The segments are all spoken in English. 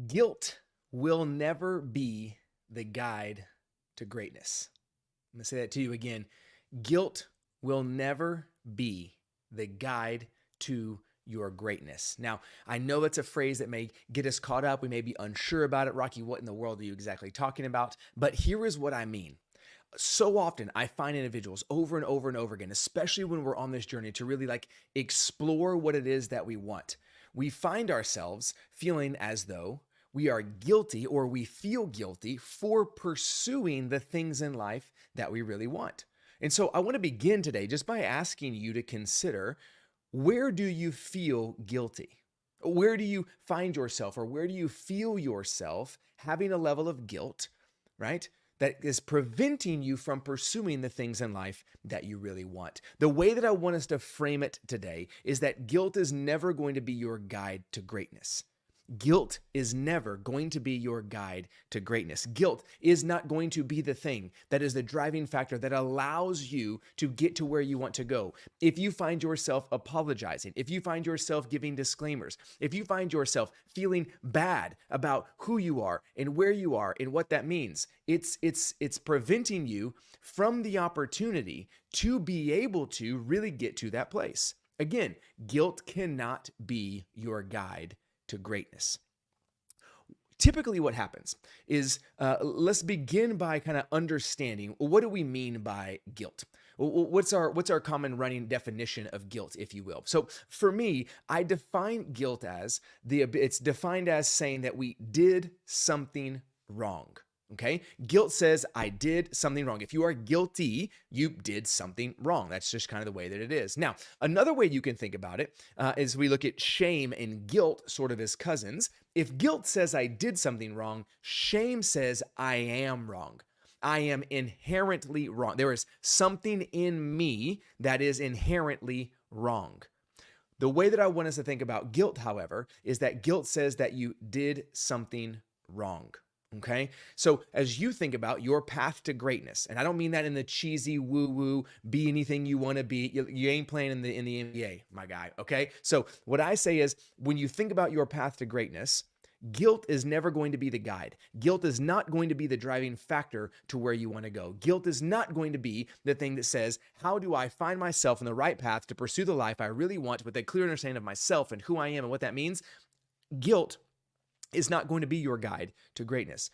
Guilt will never be the guide to greatness. I'm going to say that to you again. Guilt will never be the guide to your greatness. Now, I know that's a phrase that may get us caught up. We may be unsure about it. Rocky, what in the world are you exactly talking about? But here is what I mean. So often I find individuals over and over and over again, especially when we're on this journey to really explore what it is that we want. We find ourselves feeling as though we are guilty or we feel guilty for pursuing the things in life that we really want. And so I want to begin today just by asking you to consider, where do you feel guilty? Where do you find yourself, or where do you feel yourself having a level of guilt, right? That is preventing you from pursuing the things in life that you really want. The way that I want us to frame it today is that guilt is never going to be your guide to greatness. Guilt is never going to be your guide to greatness. Guilt is not going to be the thing that is the driving factor that allows you to get to where you want to go. If you find yourself apologizing, if you find yourself giving disclaimers, if you find yourself feeling bad about who you are and where you are and what that means, it's preventing you from the opportunity to be able to really get to that place. Again, guilt cannot be your guide to greatness. Typically what happens is, let's begin by kind of understanding, what do we mean by guilt? What's our common running definition of guilt, if you will? So for me, I define guilt as it's defined as saying that we did something wrong. Okay. Guilt says I did something wrong. If you are guilty, you did something wrong. That's just kind of the way that it is. Now, another way you can think about it is we look at shame and guilt sort of as cousins. If guilt says I did something wrong, shame says I am wrong. I am inherently wrong. There is something in me that is inherently wrong. The way that I want us to think about guilt, however, is that guilt says that you did something wrong. Okay. So as you think about your path to greatness, and I don't mean that in the cheesy woo-woo, be anything you want to be. You ain't playing in the NBA, my guy. Okay. So what I say is, when you think about your path to greatness, guilt is never going to be the guide. Guilt is not going to be the driving factor to where you want to go. Guilt is not going to be the thing that says, how do I find myself in the right path to pursue the life I really want with a clear understanding of myself and who I am and what that means? Guilt is not going to be your guide to greatness.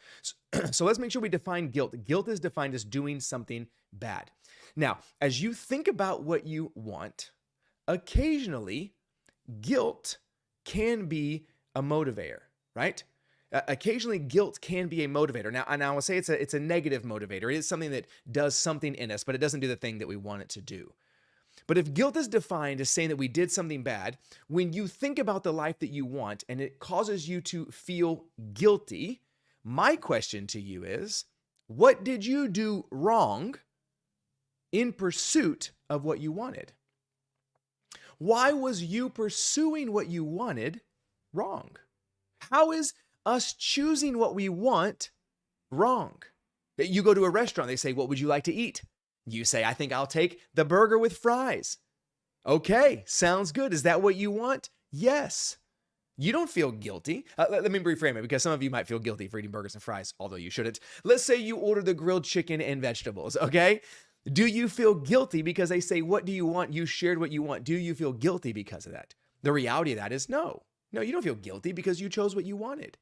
So let's make sure we define guilt. Guilt is defined as doing something bad. Now, as you think about what you want, occasionally guilt can be a motivator, right? Occasionally guilt can be a motivator. Now, and I will say it's a negative motivator. It is something that does something in us, but it doesn't do the thing that we want it to do. But if guilt is defined as saying that we did something bad, when you think about the life that you want and it causes you to feel guilty, my question to you is, what did you do wrong in pursuit of what you wanted? Why was you pursuing what you wanted wrong? How is us choosing what we want wrong? You go to a restaurant, they say, what would you like to eat? You say, I think I'll take the burger with fries. Okay, sounds good. Is that what you want? Yes. You don't feel guilty. Let me reframe it, because some of you might feel guilty for eating burgers and fries, although you shouldn't. Let's say you order the grilled chicken and vegetables, okay? Do you feel guilty because they say, what do you want? You shared what you want. Do you feel guilty because of that? The reality of that is no. No, you don't feel guilty because you chose what you wanted.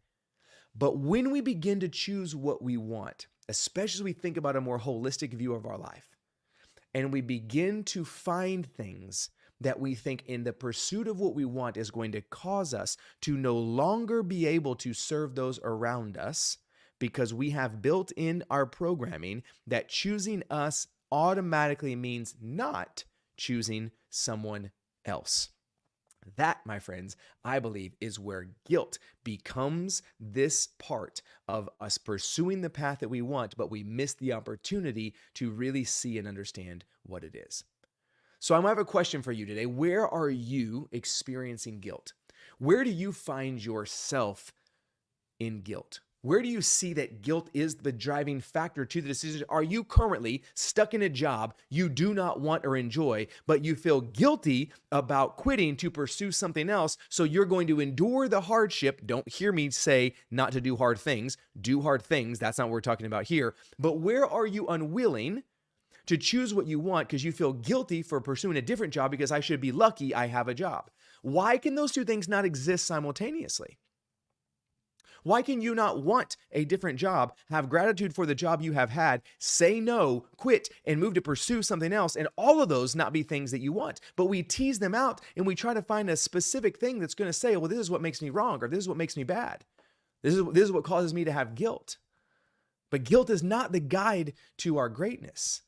But when we begin to choose what we want, especially as we think about a more holistic view of our life, and we begin to find things that we think in the pursuit of what we want is going to cause us to no longer be able to serve those around us, because we have built in our programming that choosing us automatically means not choosing someone else. That, my friends, I believe is where guilt becomes this part of us pursuing the path that we want, but we miss the opportunity to really see and understand what it is. So I might have a question for you today. Where are you experiencing guilt? Where do you find yourself in guilt? Where do you see that guilt is the driving factor to the decision? Are you currently stuck in a job you do not want or enjoy, but you feel guilty about quitting to pursue something else? So you're going to endure the hardship. Don't hear me say not to do hard things. Do hard things. That's not what we're talking about here. But where are you unwilling to choose what you want because you feel guilty for pursuing a different job because I should be lucky I have a job? Why can those two things not exist simultaneously? Why can you not want a different job, have gratitude for the job you have had, say no, quit, and move to pursue something else, and all of those not be things that you want? But we tease them out and we try to find a specific thing that's going to say, well, this is what makes me wrong, or this is what makes me bad. This is what causes me to have guilt. But guilt is not the guide to our greatness.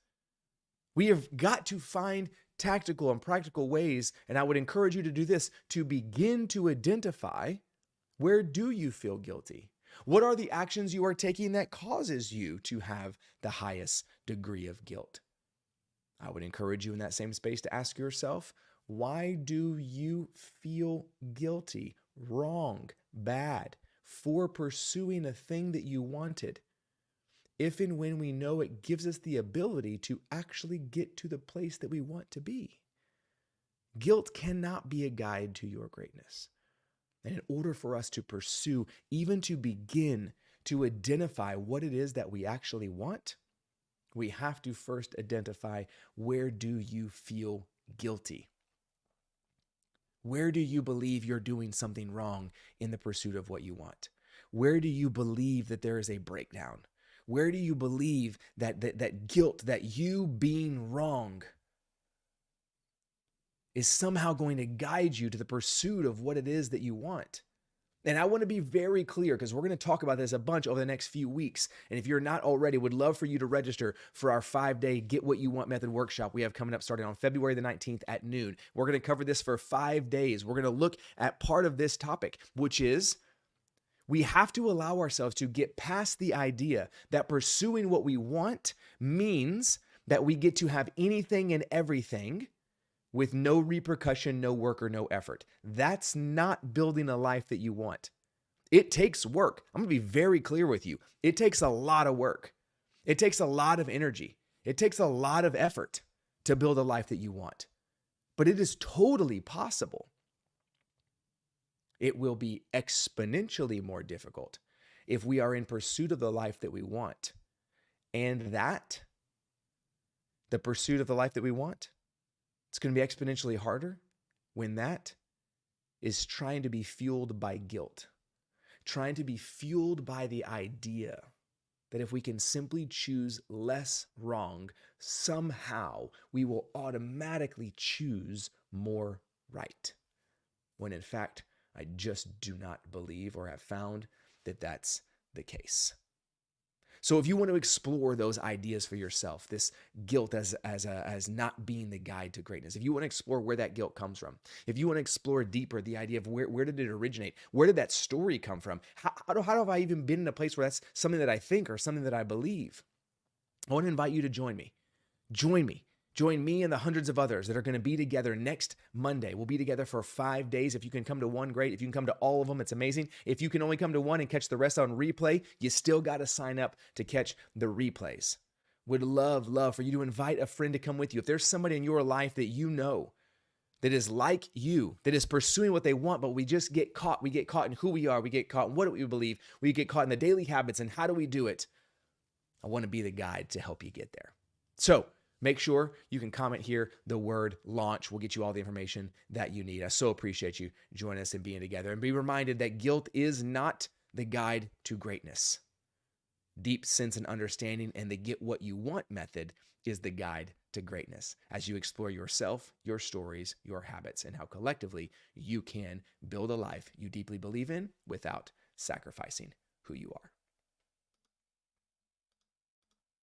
We have got to find tactical and practical ways, and I would encourage you to do this, to begin to identify, where do you feel guilty? What are the actions you are taking that causes you to have the highest degree of guilt? I would encourage you in that same space to ask yourself, why do you feel guilty, wrong, bad for pursuing a thing that you wanted? If and when we know it gives us the ability to actually get to the place that we want to be. Guilt cannot be a guide to your greatness. And in order for us to pursue, even to begin to identify what it is that we actually want, we have to first identify, where do you feel guilty? Where do you believe you're doing something wrong in the pursuit of what you want? Where do you believe that there is a breakdown? Where do you believe that guilt, that you being wrong, is somehow going to guide you to the pursuit of what it is that you want? And I want to be very clear, because we're going to talk about this a bunch over the next few weeks. And if you're not already, would love for you to register for our 5-day Get What You Want Method workshop we have coming up starting on February the 19th at noon. We're going to cover this for 5 days. We're going to look at part of this topic, which is, we have to allow ourselves to get past the idea that pursuing what we want means that we get to have anything and everything with no repercussion, no work, or no effort. That's not building a life that you want. It takes work. I'm going to be very clear with you. It takes a lot of work. It takes a lot of energy. It takes a lot of effort to build a life that you want. But it is totally possible. It will be exponentially more difficult if we are in pursuit of the life that we want. And that, the pursuit of the life that we want, it's going to be exponentially harder when that is trying to be fueled by guilt, trying to be fueled by the idea that if we can simply choose less wrong, somehow we will automatically choose more right. When in fact, I just do not believe or have found that that's the case. So if you want to explore those ideas for yourself, this guilt as not being the guide to greatness, if you want to explore where that guilt comes from, if you want to explore deeper the idea of where did it originate, where did that story come from, how have I even been in a place where that's something that I think or something that I believe, I want to invite you to join me. Join me and the hundreds of others that are going to be together next Monday. We'll be together for 5 days. If you can come to one, great. If you can come to all of them, it's amazing. If you can only come to one and catch the rest on replay, you still got to sign up to catch the replays. Would love for you to invite a friend to come with you. If there's somebody in your life that you know that is like you, that is pursuing what they want, but we just get caught. We get caught in who we are. We get caught in what do we believe. We get caught in the daily habits and how do we do it? I want to be the guide to help you get there. So, make sure you can comment here the word launch. We'll get you all the information that you need. I so appreciate you joining us and being together. And be reminded that guilt is not the guide to greatness. Deep sense and understanding and the Get What You Want method is the guide to greatness as you explore yourself, your stories, your habits, and how collectively you can build a life you deeply believe in without sacrificing who you are.